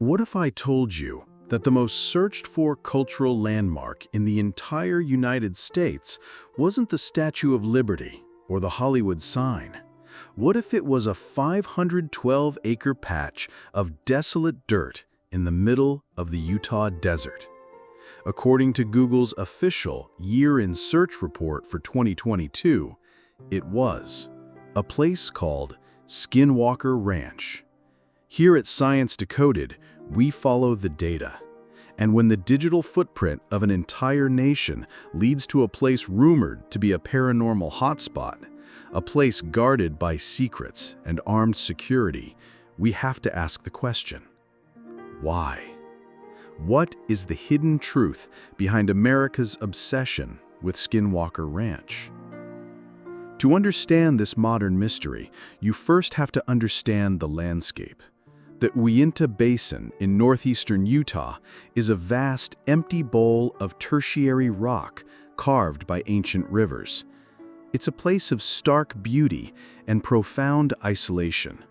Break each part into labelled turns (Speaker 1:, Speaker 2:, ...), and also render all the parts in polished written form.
Speaker 1: What if I told you that the most searched-for cultural landmark in the entire United States wasn't the Statue of Liberty or the Hollywood sign? What if it was a 512-acre patch of desolate dirt in the middle of the Utah desert? According to Google's official Year in Search report for 2022, it was a place called Skinwalker Ranch. Here at Science Decoded, we follow the data. And when the digital footprint of an entire nation leads to a place rumored to be a paranormal hotspot, a place guarded by secrets and armed security, we have to ask the question: why? What is the hidden truth behind America's obsession with Skinwalker Ranch? To understand this modern mystery, you first have to understand the landscape. The Uinta Basin in northeastern Utah is a vast, empty bowl of tertiary rock carved by ancient rivers. It's a place of stark beauty and profound isolation.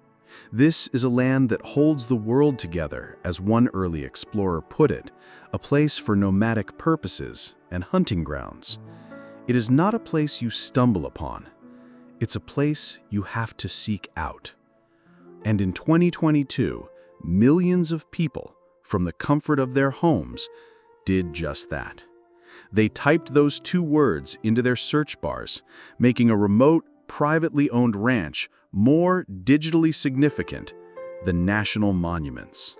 Speaker 1: This is a land that holds the world together, as one early explorer put it, a place for nomadic purposes and hunting grounds. It is not a place you stumble upon. It's a place you have to seek out. And in 2022, millions of people, from the comfort of their homes, did just that. They typed those two words into their search bars, making a remote, privately owned ranch more digitally significant than national monuments.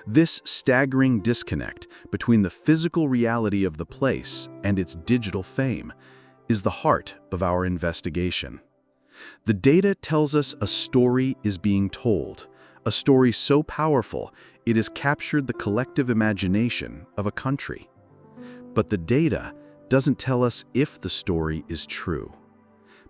Speaker 1: This staggering disconnect between the physical reality of the place and its digital fame is the heart of our investigation. The data tells us a story is being told, a story so powerful it has captured the collective imagination of a country. But the data doesn't tell us if the story is true.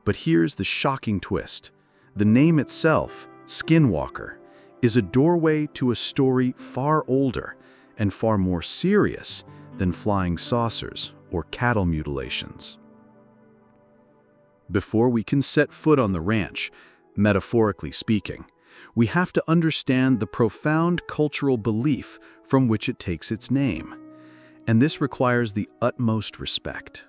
Speaker 1: But here's the shocking twist. The name itself, Skinwalker, is a doorway to a story far older and far more serious than flying saucers or cattle mutilations. Before we can set foot on the ranch, metaphorically speaking, we have to understand the profound cultural belief from which it takes its name. And this requires the utmost respect.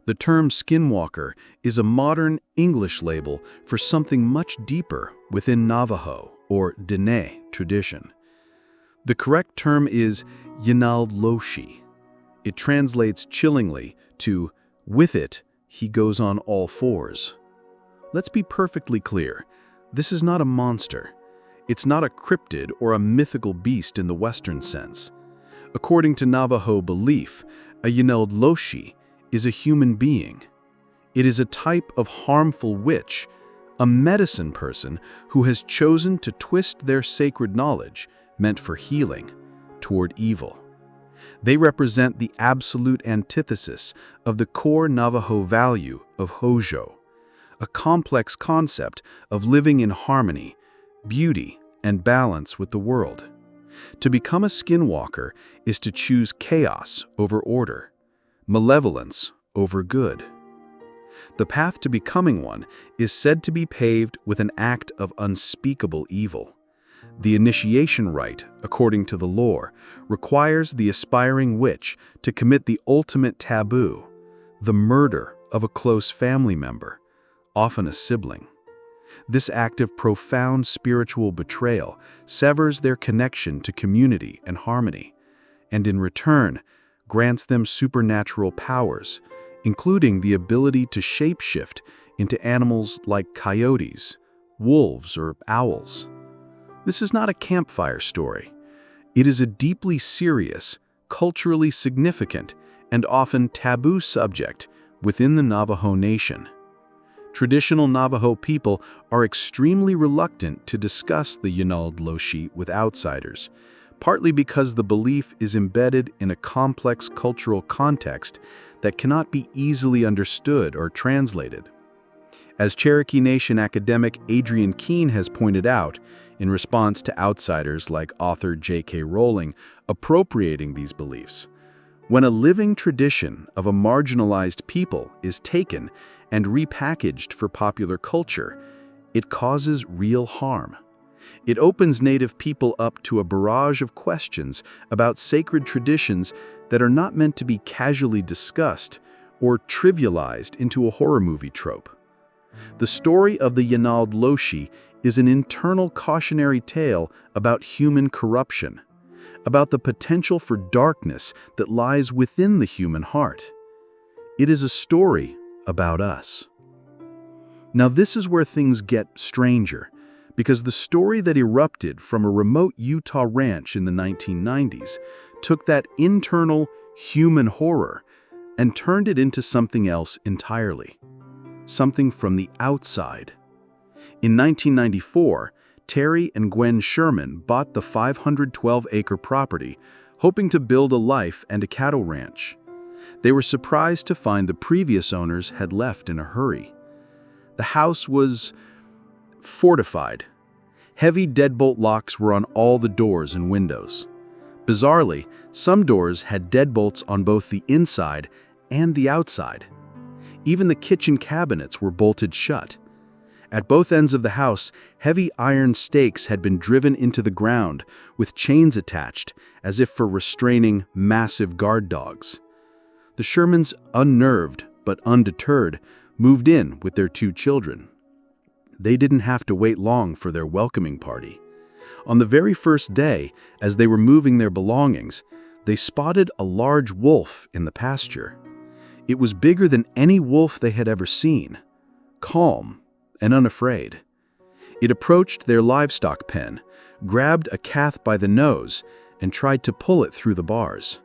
Speaker 1: The term Skinwalker is a modern English label for something much deeper within Navajo or Diné tradition. The correct term is Yee Naaldlooshii. It translates chillingly to, "With it, he goes on all fours." Let's be perfectly clear. This is not a monster. It's not a cryptid or a mythical beast in the Western sense. According to Navajo belief, a Yee Naaldlooshii is a human being. It is a type of harmful witch, a medicine person who has chosen to twist their sacred knowledge, meant for healing, toward evil. They represent the absolute antithesis of the core Navajo value of Hojo, a complex concept of living in harmony, beauty, and balance with the world. To become a skinwalker is to choose chaos over order, malevolence over good. The path to becoming one is said to be paved with an act of unspeakable evil. The initiation rite, according to the lore, requires the aspiring witch to commit the ultimate taboo, the murder of a close family member, often a sibling. This act of profound spiritual betrayal severs their connection to community and harmony, and in return, grants them supernatural powers, including the ability to shapeshift into animals like coyotes, wolves, or owls. This is not a campfire story. It is a deeply serious, culturally significant, and often taboo subject within the Navajo Nation. Traditional Navajo people are extremely reluctant to discuss the Yee Naaldlooshii with outsiders, partly because the belief is embedded in a complex cultural context that cannot be easily understood or translated. As Cherokee Nation academic Adrian Keene has pointed out, in response to outsiders like author J.K. Rowling appropriating these beliefs, when a living tradition of a marginalized people is taken and repackaged for popular culture, it causes real harm. It opens Native people up to a barrage of questions about sacred traditions that are not meant to be casually discussed or trivialized into a horror movie trope. The story of the Yee Naaldlooshii is an internal cautionary tale about human corruption, about the potential for darkness that lies within the human heart. It is a story about us. Now, this is where things get stranger, because the story that erupted from a remote Utah ranch in the 1990s took that internal human horror and turned it into something else entirely, something from the outside. In 1994, Terry and Gwen Sherman bought the 512-acre property, hoping to build a life and a cattle ranch. They were surprised to find the previous owners had left in a hurry. The house was fortified. Heavy deadbolt locks were on all the doors and windows. Bizarrely, some doors had deadbolts on both the inside and the outside. Even the kitchen cabinets were bolted shut. At both ends of the house, heavy iron stakes had been driven into the ground with chains attached, as if for restraining massive guard dogs. The Shermans, unnerved but undeterred, moved in with their 2 children. They didn't have to wait long for their welcoming party. On the very first day, as they were moving their belongings, they spotted a large wolf in the pasture. It was bigger than any wolf they had ever seen, calm and unafraid. It approached their livestock pen, grabbed a calf by the nose, and tried to pull it through the bars.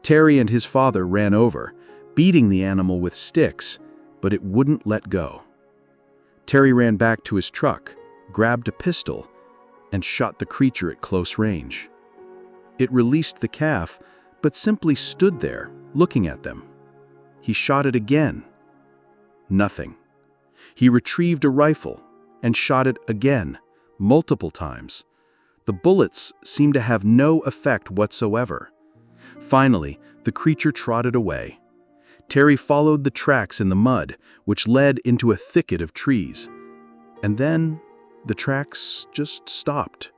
Speaker 1: Terry and his father ran over, beating the animal with sticks, but it wouldn't let go. Terry ran back to his truck, grabbed a pistol, and shot the creature at close range. It released the calf, but simply stood there, looking at them. He shot it again. Nothing. He retrieved a rifle and shot it again, multiple times. The bullets seemed to have no effect whatsoever. Finally, the creature trotted away. Terry followed the tracks in the mud, which led into a thicket of trees. And then the tracks just stopped,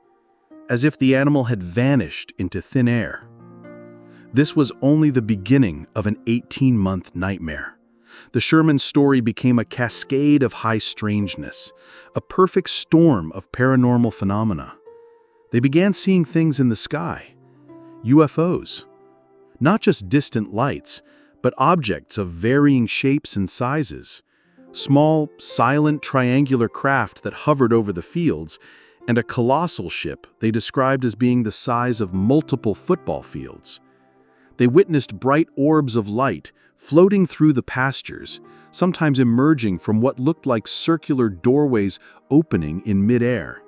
Speaker 1: as if the animal had vanished into thin air. This was only the beginning of an 18-month nightmare. The Sherman story became a cascade of high strangeness, a perfect storm of paranormal phenomena. They began seeing things in the sky, UFOs, not just distant lights, but objects of varying shapes and sizes, small, silent triangular craft that hovered over the fields, and a colossal ship they described as being the size of multiple football fields. They witnessed bright orbs of light floating through the pastures, sometimes emerging from what looked like circular doorways opening in midair.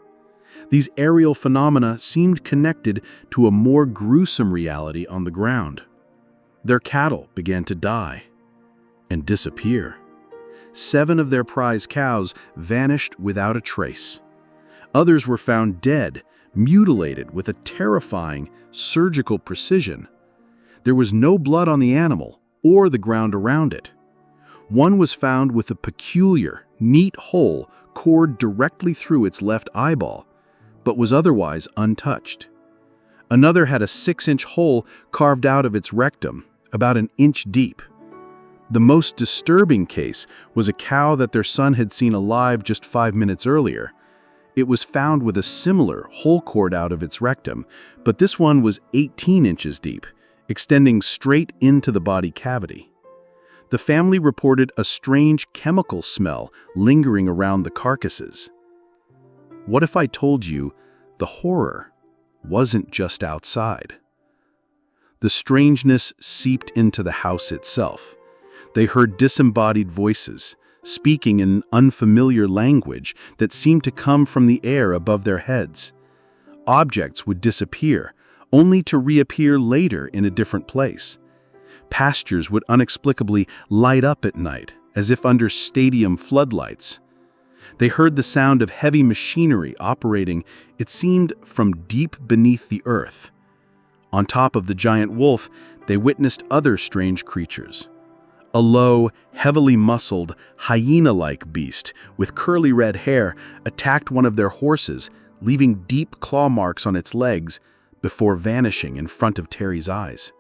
Speaker 1: These aerial phenomena seemed connected to a more gruesome reality on the ground. Their cattle began to die and disappear. 7 of their prize cows vanished without a trace. Others were found dead, mutilated with a terrifying surgical precision. There was no blood on the animal or the ground around it. One was found with a peculiar, neat hole cored directly through its left eyeball, but was otherwise untouched. Another had a 6-inch hole carved out of its rectum, about an inch deep. The most disturbing case was a cow that their son had seen alive just 5 minutes earlier. It was found with a similar hole cored out of its rectum, but this one was 18 inches deep, extending straight into the body cavity. The family reported a strange chemical smell lingering around the carcasses. What if I told you the horror wasn't just outside? The strangeness seeped into the house itself. They heard disembodied voices, speaking in an unfamiliar language that seemed to come from the air above their heads. Objects would disappear, only to reappear later in a different place. Pastures would inexplicably light up at night, as if under stadium floodlights. They heard the sound of heavy machinery operating, it seemed, from deep beneath the earth. On top of the giant wolf, they witnessed other strange creatures. A low, heavily muscled, hyena-like beast with curly red hair attacked one of their horses, leaving deep claw marks on its legs before vanishing in front of Terry's eyes.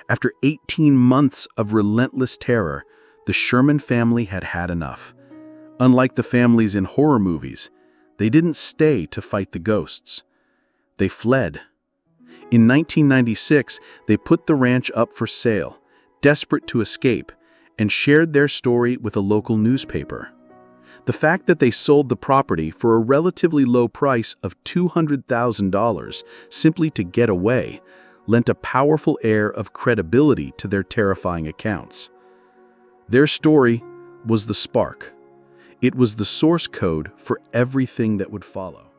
Speaker 1: After 18 months of relentless terror, the Sherman family had had enough. Unlike the families in horror movies, they didn't stay to fight the ghosts. They fled. In 1996, they put the ranch up for sale, desperate to escape, and shared their story with a local newspaper. The fact that they sold the property for a relatively low price of $200,000 simply to get away lent a powerful air of credibility to their terrifying accounts. Their story was the spark. It was the source code for everything that would follow.